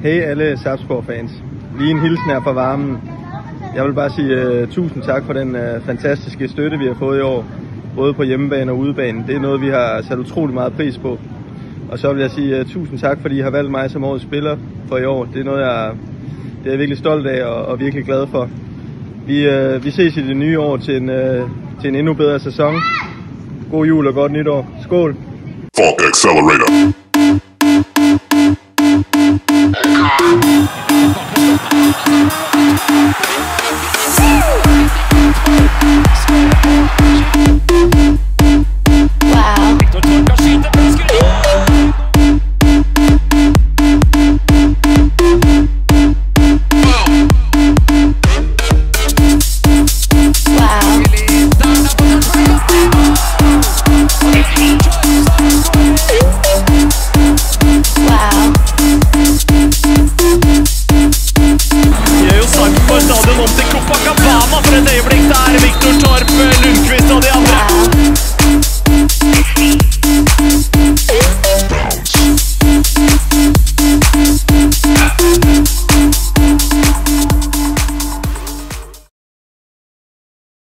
Hey alle Sarpsborg-fans. Lige en hilsen her fra varmen. Jeg vil bare sige tusind tak for den fantastiske støtte, vi har fået i år. Både på hjemmebane og udebane. Det er noget, vi har sat utrolig meget pris på. Og så vil jeg sige tusind tak, fordi I har valgt mig som årets spiller for i år. Det er noget, jeg er virkelig stolt af og virkelig glad for. Vi ses i det nye år til en endnu bedre sæson. God jul og godt nytår. Skål! Falk Accelerator. For et øyeblikk der Viktor Torp, Lundqvist og de andre